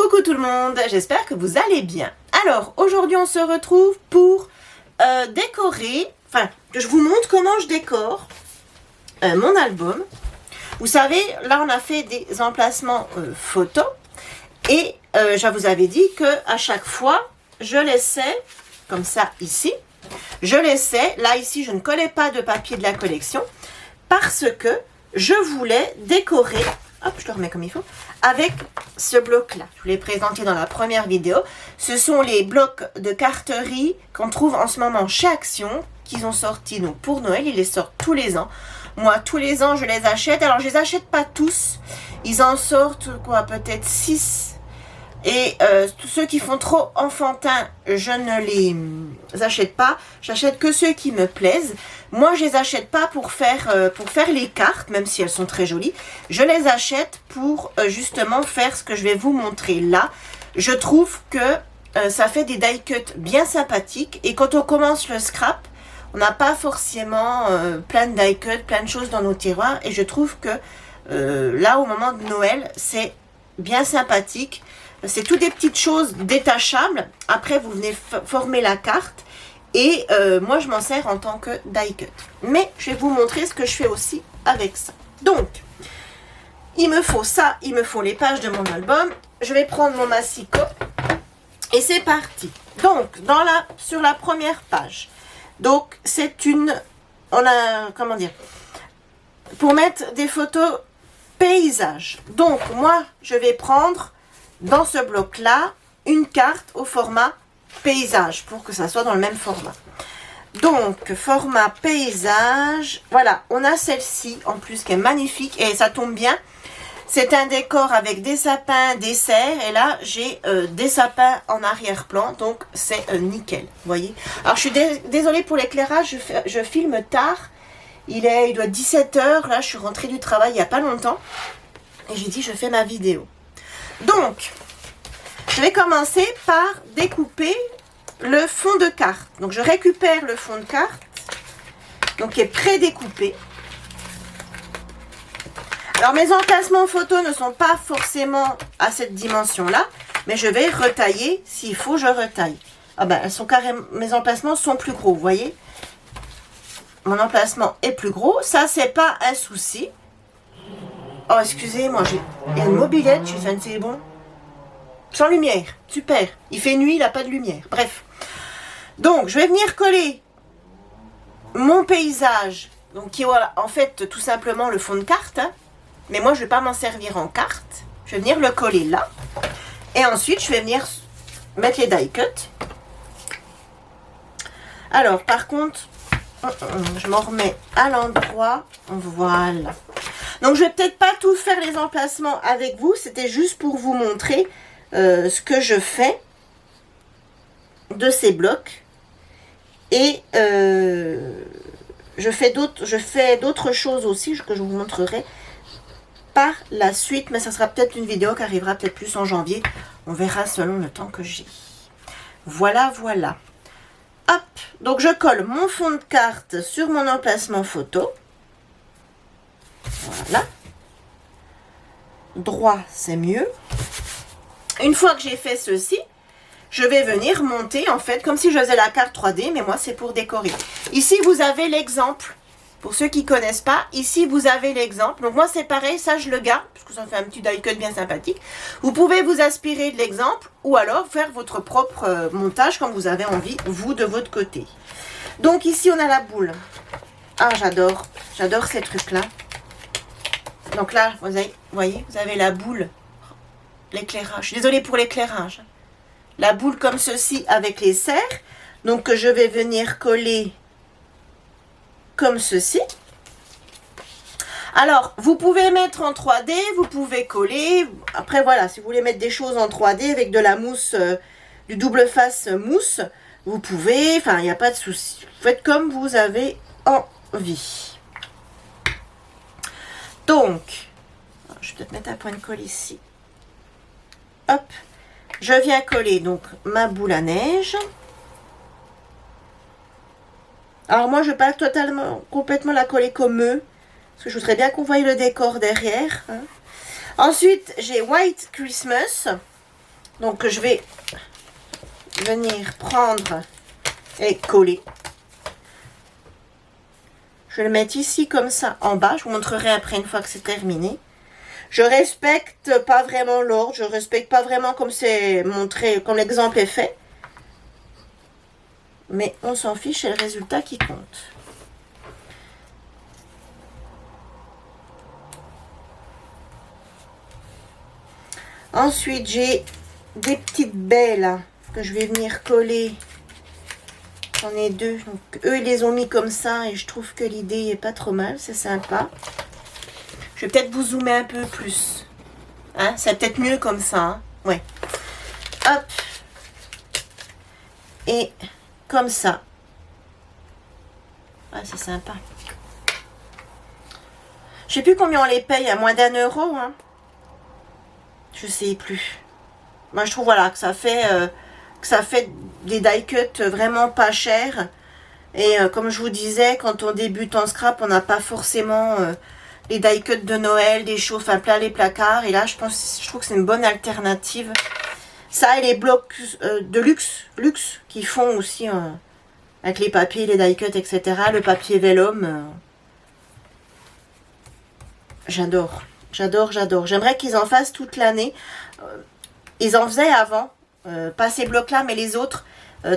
Coucou tout le monde, j'espère que vous allez bien. Alors, aujourd'hui on se retrouve pour décorer, enfin, que je vous montre comment je décore mon album. Vous savez, là on a fait des emplacements photos et je vous avais dit que à chaque fois, je laissais, comme ça ici, je laissais, là ici je ne collais pas de papier de la collection parce que je voulais décorer, hop je le remets comme il faut, avec ce bloc là. Je vous l'ai présenté dans la première vidéo. Ce sont les blocs de carterie qu'on trouve en ce moment chez Action, qu'ils ont sortis donc pour Noël. Ils les sortent tous les ans. Moi tous les ans je les achète. Alors je les achète pas tous. Ils en sortent quoi, peut-être 6. Et tous ceux qui font trop enfantin, je ne les achète pas. J'achète que ceux qui me plaisent. Moi, je les achète pas pour faire les cartes, même si elles sont très jolies. Je les achète pour justement faire ce que je vais vous montrer là. Je trouve que ça fait des die cuts bien sympathiques. Et quand on commence le scrap, on n'a pas forcément plein de die cuts, plein de choses dans nos tiroirs. Et je trouve que là, au moment de Noël, c'est bien sympathique. C'est toutes des petites choses détachables. Après, vous venez former la carte. Et moi, je m'en sers en tant que die cut. Mais je vais vous montrer ce que je fais aussi avec ça. Donc, il me faut ça. Il me faut les pages de mon album. Je vais prendre mon massicot. Et c'est parti. Donc, sur la première page. Donc, c'est une... On a... Comment dire? Pour mettre des photos paysages. Donc, moi, je vais prendre... dans ce bloc-là, une carte au format paysage, pour que ça soit dans le même format. Donc, format paysage, voilà, on a celle-ci, en plus, qui est magnifique, et ça tombe bien. C'est un décor avec des sapins, des serres, et là, j'ai des sapins en arrière-plan, donc c'est nickel, vous voyez. Alors, je suis désolée pour l'éclairage, je filme tard, il doit être 17 h, là, je suis rentrée du travail il n'y a pas longtemps, et j'ai dit, je fais ma vidéo. Donc, je vais commencer par découper le fond de carte. Donc, je récupère le fond de carte, donc qui est pré-découpé. Alors, mes emplacements photos ne sont pas forcément à cette dimension-là, mais je vais retailler. S'il faut, je retaille. Ah ben, elles sont carrément, mes emplacements sont plus gros, vous voyez. Mon emplacement est plus gros. Ça, c'est pas un souci. Oh, excusez-moi, il y a une mobilette, je sais, c'est bon. Sans lumière, super. Il fait nuit, il n'a pas de lumière. Bref. Donc, je vais venir coller mon paysage. Donc, qui est voilà, en fait tout simplement le fond de carte. Hein. Mais moi, je ne vais pas m'en servir en carte. Je vais venir le coller là. Et ensuite, je vais venir mettre les die cuts. Alors, par contre, je m'en remets à l'endroit. Voilà. Donc, je vais peut-être pas tout faire les emplacements avec vous. C'était juste pour vous montrer ce que je fais de ces blocs. Et je fais d'autres choses aussi que je vous montrerai par la suite. Mais ça sera peut-être une vidéo qui arrivera peut-être plus en janvier. On verra selon le temps que j'ai. Voilà, voilà. Hop. Donc, je colle mon fond de carte sur mon emplacement photo. Voilà. Droit, c'est mieux. Une fois que j'ai fait ceci, je vais venir monter, en fait, comme si je faisais la carte 3D, mais moi, c'est pour décorer. Ici, vous avez l'exemple. Pour ceux qui ne connaissent pas, ici, vous avez l'exemple. Donc, moi, c'est pareil, ça, je le garde, parce que ça fait un petit die cut bien sympathique. Vous pouvez vous inspirer de l'exemple, ou alors faire votre propre montage, comme vous avez envie, vous, de votre côté. Donc, ici, on a la boule. Ah, j'adore ces trucs-là. Donc là, vous voyez, vous avez la boule, l'éclairage. Je suis désolée pour l'éclairage. La boule comme ceci avec les serres. Donc que je vais venir coller comme ceci. Alors, vous pouvez mettre en 3D, vous pouvez coller. Après, voilà, si vous voulez mettre des choses en 3D avec de la mousse, du double face mousse, vous pouvez. Enfin, il n'y a pas de souci. Faites comme vous avez envie. Donc, je vais peut-être mettre un point de colle ici. Hop, je viens coller donc ma boule à neige. Alors moi, je ne vais pas complètement la coller comme eux, parce que je voudrais bien qu'on voie le décor derrière. Hein. Ensuite, j'ai White Christmas. Donc je vais venir prendre et coller. Je vais le mettre ici comme ça en bas. Je vous montrerai après une fois que c'est terminé. Je respecte pas vraiment l'ordre. Je respecte pas vraiment comme c'est montré, comme l'exemple est fait. Mais on s'en fiche, c'est le résultat qui compte. Ensuite, j'ai des petites baies là que je vais venir coller. J'en ai deux. Donc, eux, ils les ont mis comme ça et je trouve que l'idée est pas trop mal. C'est sympa. Je vais peut-être vous zoomer un peu plus. Hein, c'est peut-être mieux comme ça. Hein, ouais. Hop. Et comme ça. Ah, c'est sympa. Je sais plus combien on les paye, à moins d'1 euro. Hein. Je sais plus. Moi, je trouve voilà, que ça fait des die cuts vraiment pas chers. Et comme je vous disais, quand on débute en scrap, on n'a pas forcément les die cuts de Noël, des choses, enfin plein les placards. Et là, je trouve que c'est une bonne alternative. Ça et les blocs de luxe qui font aussi avec les papiers, les die cuts, etc. Le papier vellum. J'adore. J'adore, j'adore. J'aimerais qu'ils en fassent toute l'année. Ils en faisaient avant. Pas ces blocs-là, mais les autres.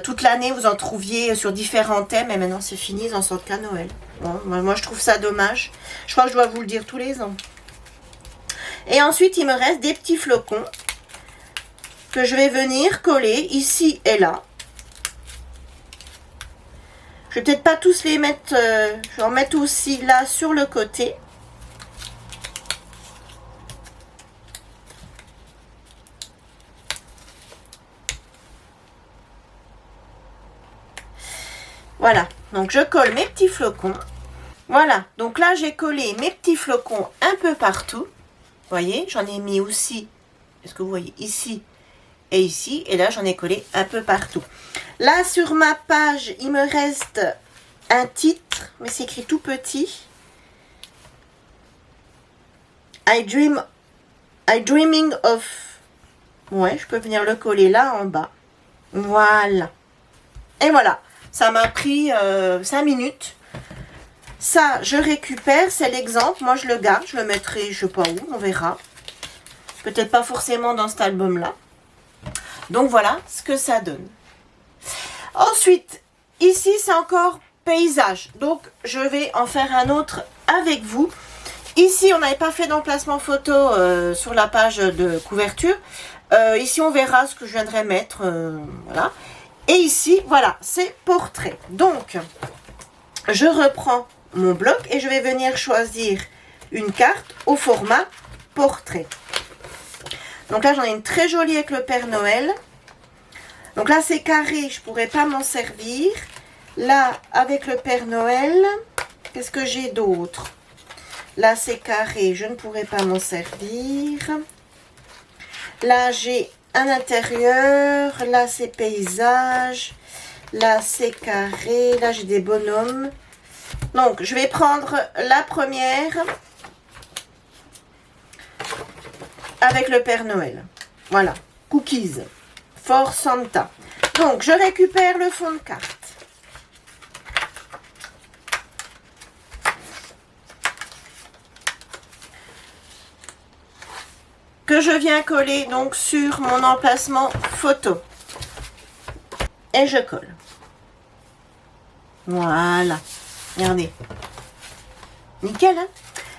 Toute l'année, vous en trouviez sur différents thèmes. Et maintenant, c'est fini. Ils en sortent qu'à Noël. Bon, moi, je trouve ça dommage. Je crois que je dois vous le dire tous les ans. Et ensuite, il me reste des petits flocons que je vais venir coller ici et là. Je vais peut-être pas tous les mettre. Je vais en mettre aussi là sur le côté. Voilà, donc je colle mes petits flocons. Voilà, donc là j'ai collé mes petits flocons un peu partout. Vous voyez, j'en ai mis aussi, est-ce que vous voyez, ici et ici. Et là j'en ai collé un peu partout. Là sur ma page, il me reste un titre, mais c'est écrit tout petit. Dreaming of. Ouais, je peux venir le coller là en bas. Voilà. Et voilà. Ça m'a pris 5 minutes. Ça, je récupère. C'est l'exemple. Moi, je le garde. Je le mettrai, je sais pas où. On verra. Peut-être pas forcément dans cet album-là. Donc, voilà ce que ça donne. Ensuite, ici, c'est encore paysage. Donc, je vais en faire un autre avec vous. Ici, on n'avait pas fait d'emplacement photo sur la page de couverture. Ici, on verra ce que je viendrai mettre. Voilà. Et ici, voilà, c'est portrait. Donc, je reprends mon bloc et je vais venir choisir une carte au format portrait. Donc là, j'en ai une très jolie avec le Père Noël. Donc là, c'est carré, je ne pourrais pas m'en servir. Là, avec le Père Noël, qu'est-ce que j'ai d'autre? Là, c'est carré, je ne pourrais pas m'en servir. Là, j'ai un intérieur, là c'est paysage, là c'est carré, là j'ai des bonhommes. Donc je vais prendre la première avec le Père Noël. Voilà, Cookies for Santa. Donc je récupère le fond de carte. Que je viens coller donc sur mon emplacement photo. Et je colle. Voilà. Regardez. Nickel, hein?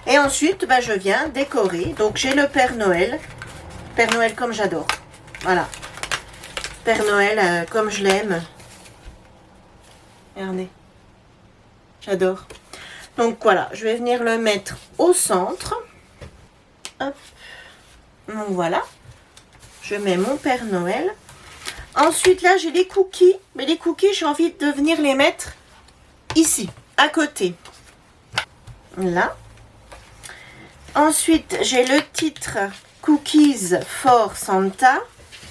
Et ensuite, ben, je viens décorer. Donc, j'ai le Père Noël. Père Noël comme j'adore. Voilà. Père Noël comme je l'aime. Regardez. J'adore. Donc, voilà. Je vais venir le mettre au centre. Hop. Donc voilà, je mets mon Père Noël. Ensuite là j'ai les cookies, mais les cookies j'ai envie de venir les mettre ici, à côté. Là. Ensuite j'ai le titre Cookies for Santa,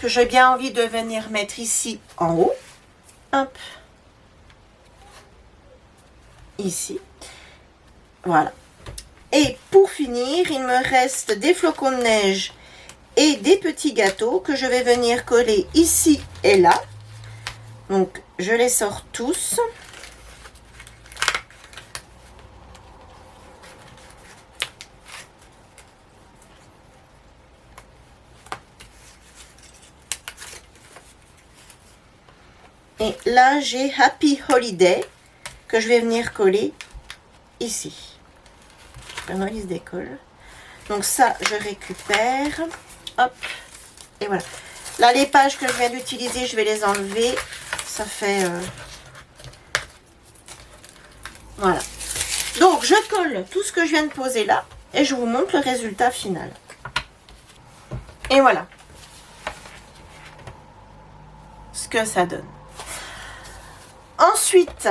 que j'ai bien envie de venir mettre ici en haut. Hop. Ici. Voilà. Et pour finir, il me reste des flocons de neige et des petits gâteaux que je vais venir coller ici et là. Donc, je les sors tous. Et là, j'ai Happy Holiday que je vais venir coller ici. Père Noël, il se décolle. Donc ça, je récupère. Hop. Et voilà. Là, les pages que je viens d'utiliser, je vais les enlever. Ça fait... Voilà. Donc, je colle tout ce que je viens de poser là. Et je vous montre le résultat final. Et voilà. Ce que ça donne. Ensuite,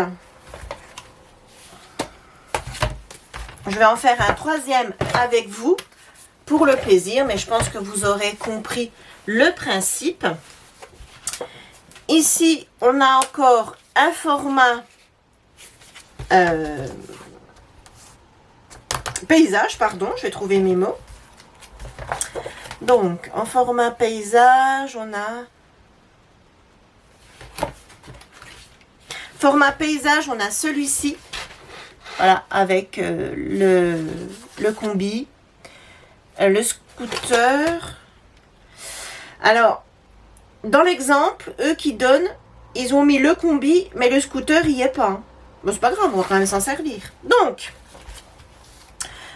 je vais en faire un troisième avec vous pour le plaisir, mais je pense que vous aurez compris le principe. Ici, on a encore un format paysage, pardon, je vais trouver mes mots. Donc, en format paysage, on a... Format paysage, on a celui-ci. Voilà, avec le combi, le scooter. Alors, dans l'exemple, eux qui donnent, ils ont mis le combi, mais le scooter, il n'y est pas. Hein. Bon, c'est pas grave, on va quand même s'en servir. Donc,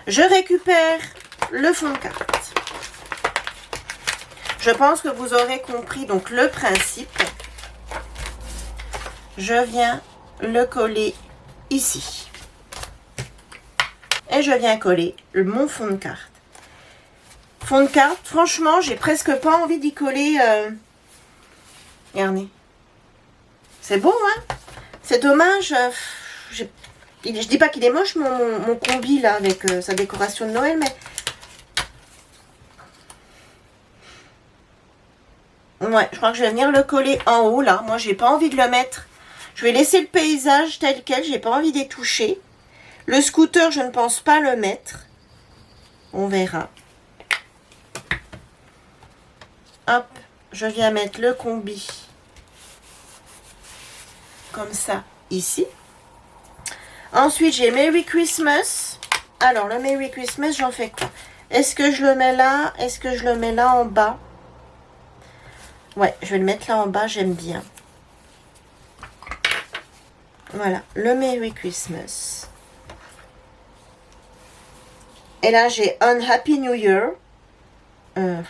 je récupère le fond de carte. Je pense que vous aurez compris donc le principe. Je viens le coller ici. Et je viens coller mon fond de carte. Fond de carte, franchement, j'ai presque pas envie d'y coller. Regardez. C'est beau, hein? C'est dommage. Je dis pas qu'il est moche, mon combi, là, avec sa décoration de Noël, mais... Ouais, je crois que je vais venir le coller en haut, là. Moi, j'ai pas envie de le mettre. Je vais laisser le paysage tel quel, j'ai pas envie d'y toucher. Le scooter, je ne pense pas le mettre. On verra. Hop, je viens mettre le combi. Comme ça, ici. Ensuite, j'ai Merry Christmas. Alors, le Merry Christmas, j'en fais quoi? Est-ce que je le mets là? Est-ce que je le mets là en bas? Ouais, je vais le mettre là en bas, j'aime bien. Voilà, le Merry Christmas. Et là, j'ai un Happy New Year. Je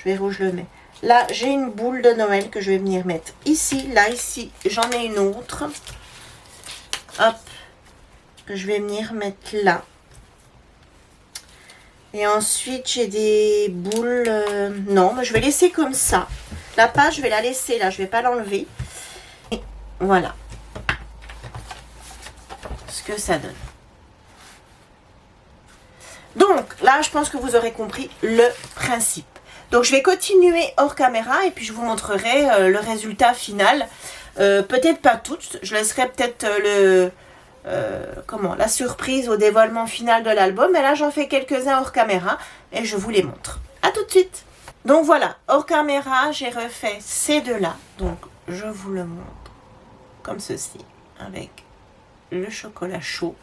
vais où je le mets. Là, j'ai une boule de Noël que je vais venir mettre ici. Là, ici, j'en ai une autre. Hop. Que je vais venir mettre là. Et ensuite, j'ai des boules... non, mais je vais laisser comme ça. La page, je vais la laisser là. Je ne vais pas l'enlever. Et voilà. Ce que ça donne. Donc, là, je pense que vous aurez compris le principe. Donc, je vais continuer hors caméra et puis je vous montrerai le résultat final. Peut-être pas toutes. Je laisserai peut-être la surprise au dévoilement final de l'album. Mais là, j'en fais quelques-uns hors caméra et je vous les montre. À tout de suite. Donc, voilà. Hors caméra, j'ai refait ces deux-là. Donc, je vous le montre comme ceci. Avec le chocolat chaud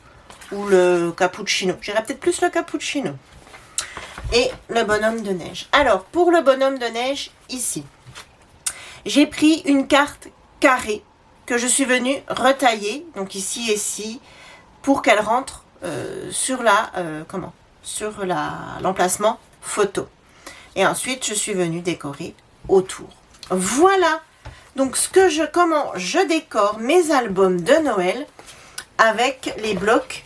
ou le cappuccino. J'irais peut-être plus le cappuccino. Et le bonhomme de neige. Alors, pour le bonhomme de neige, ici, j'ai pris une carte carrée que je suis venue retailler, donc ici et ici, pour qu'elle rentre sur l'emplacement photo. Et ensuite, je suis venue décorer autour. Voilà donc comment je décore mes albums de Noël avec les blocs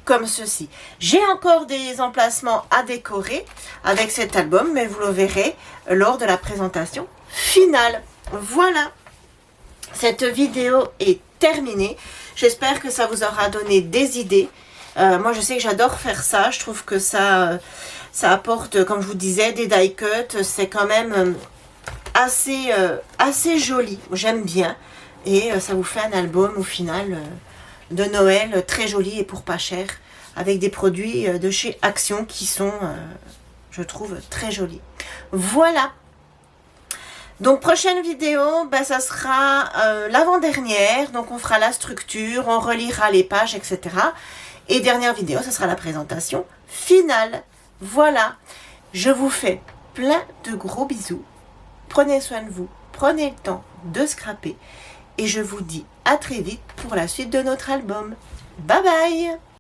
comme ceci. J'ai encore des emplacements à décorer avec cet album, mais vous le verrez lors de la présentation finale. Voilà, cette vidéo est terminée. J'espère que ça vous aura donné des idées. Moi, je sais que j'adore faire ça. Je trouve que ça apporte, comme je vous disais, des die cuts. C'est quand même assez joli. J'aime bien. Et ça vous fait un album au final de Noël très joli et pour pas cher, avec des produits de chez Action qui sont, je trouve très joli. Voilà. Donc prochaine vidéo, ça sera l'avant-dernière. Donc on fera la structure, on relira les pages, etc. Et dernière vidéo, ce sera la présentation finale. Voilà. Je vous fais plein de gros bisous. Prenez soin de vous. Prenez le temps de scraper. Et je vous dis à très vite pour la suite de notre album. Bye bye!